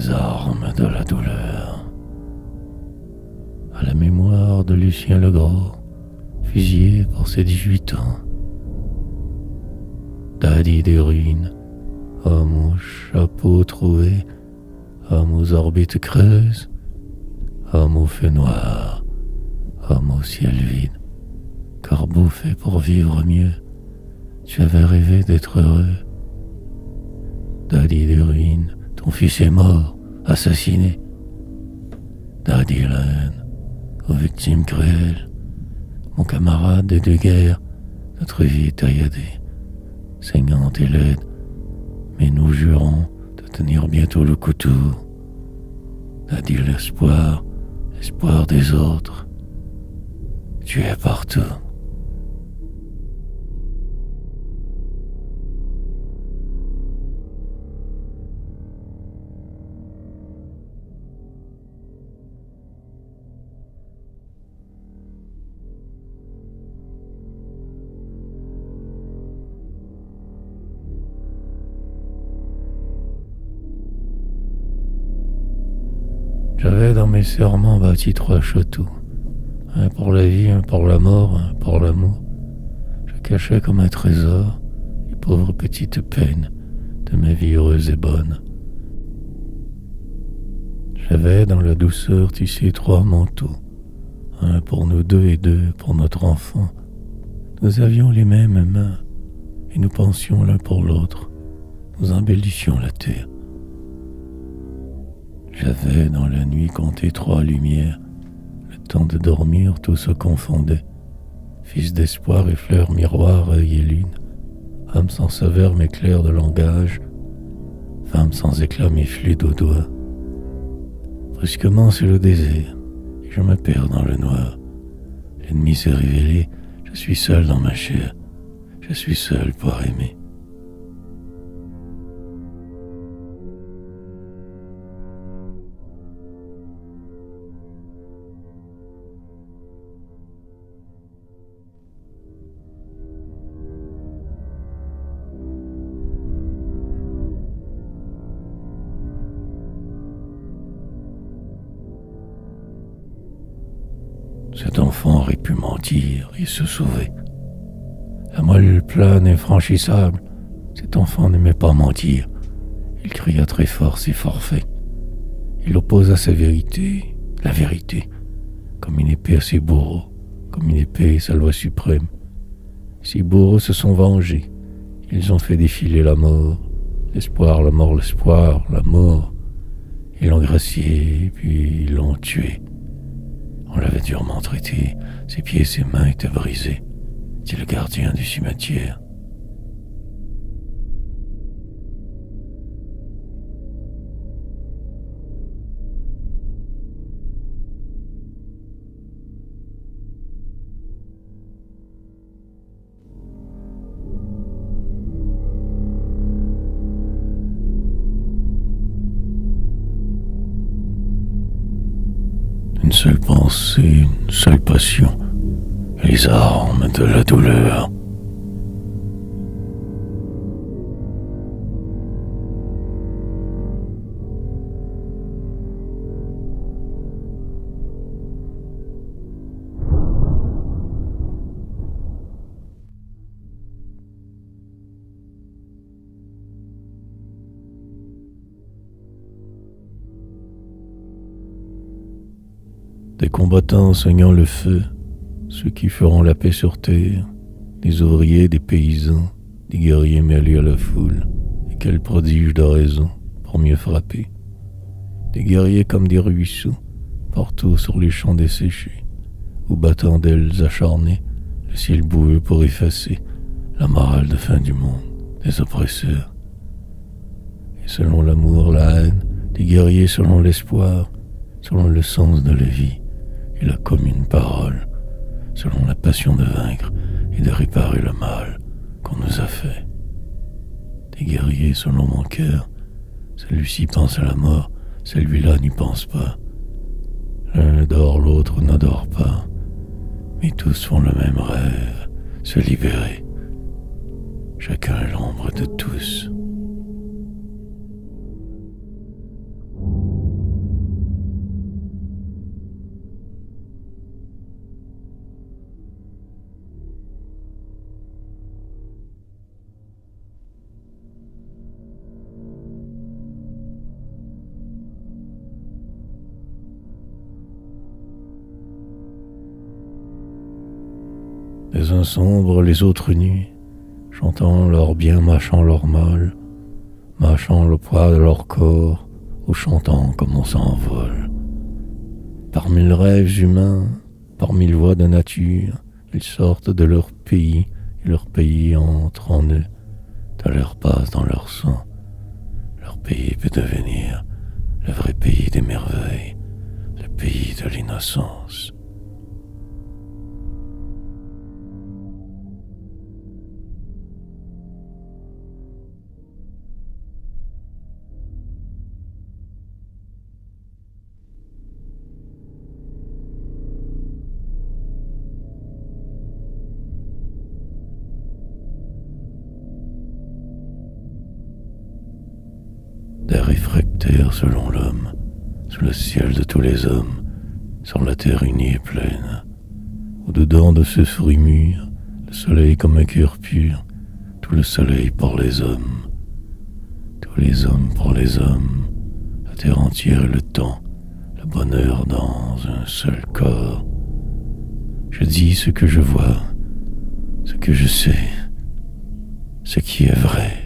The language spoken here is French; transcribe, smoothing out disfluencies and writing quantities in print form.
les armes de la douleur. À la mémoire de Lucien Legros, fusillé pour ses 18 ans. Daddy des ruines, homme au chapeau troué, homme aux orbites creuses, homme au feu noir, homme au ciel vide, corbeau fait pour vivre mieux, tu avais rêvé d'être heureux. Daddy des ruines, ton fils est mort, assassiné. Daddy Lane, aux victimes cruelles, mon camarade des deux guerres, notre vie est tailladée, saignante et laide, mais nous jurons de tenir bientôt le couteau. Daddy l'espoir, l'espoir des autres, tu es partout. J'avais dans mes serments bâti 3 châteaux, un pour la vie, un pour la mort, un pour l'amour. Je cachais comme un trésor les pauvres petites peines de ma vie heureuse et bonne. J'avais dans la douceur tissé 3 manteaux, un pour nous deux et 2 pour notre enfant. Nous avions les mêmes mains et nous pensions l'un pour l'autre. Nous embellissions la terre. J'avais dans la nuit compté 3 lumières. Le temps de dormir, tout se confondait. Fils d'espoir et fleurs miroir, œil et lune. Âme sans saveur mais claire de langage. Femme sans éclat mais fluide aux doigts. Brusquement c'est le désert, et je me perds dans le noir. L'ennemi s'est révélé, je suis seul dans ma chair. Je suis seul pour aimer. Cet enfant aurait pu mentir et se sauver. La moelle plane et franchissable, cet enfant n'aimait pas mentir. Il cria très fort ses forfaits. Il opposa sa vérité, la vérité, comme une épée à ses bourreaux, comme une épée à sa loi suprême. Ses bourreaux se sont vengés. Ils ont fait défiler la mort, l'espoir, la mort, l'espoir, la mort. Ils l'ont gracié, puis ils l'ont tué. On l'avait durement traité, ses pieds et ses mains étaient brisés. C'est le gardien du cimetière. Une seule pensée, une seule passion, les armes de la douleur. Des combattants saignant le feu, ceux qui feront la paix sur terre, des ouvriers, des paysans, des guerriers mêlés à la foule, et quel prodige de raison pour mieux frapper. Des guerriers comme des ruisseaux, partout sur les champs desséchés, ou battant d'ailes acharnées, le ciel boueux pour effacer la morale de fin du monde des oppresseurs. Et selon l'amour, la haine, des guerriers selon l'espoir, selon le sens de la vie, et la commune parole, selon la passion de vaincre et de réparer le mal qu'on nous a fait. Des guerriers selon mon cœur, celui-ci pense à la mort, celui-là n'y pense pas. L'un dort, l'autre ne dort pas, mais tous font le même rêve, se libérer. Chacun est l'ombre de tous. les uns sombres, les autres nus, chantant leur bien, mâchant leur mal, mâchant le poids de leur corps, ou chantant comme on s'envole. Par mille rêves humains, par mille voix de nature, ils sortent de leur pays, et leur pays entre en eux, de l'air passe dans leur sang. Leur pays peut devenir le vrai pays des merveilles, le pays de l'innocence. Des réfractaires selon l'homme, sous le ciel de tous les hommes, sur la terre unie et pleine. Au-dedans de ce fruit mûr, le soleil comme un cœur pur, tout le soleil pour les hommes, tous les hommes pour les hommes, la terre entière et le temps, le bonheur dans un seul corps. Je dis ce que je vois, ce que je sais, ce qui est vrai.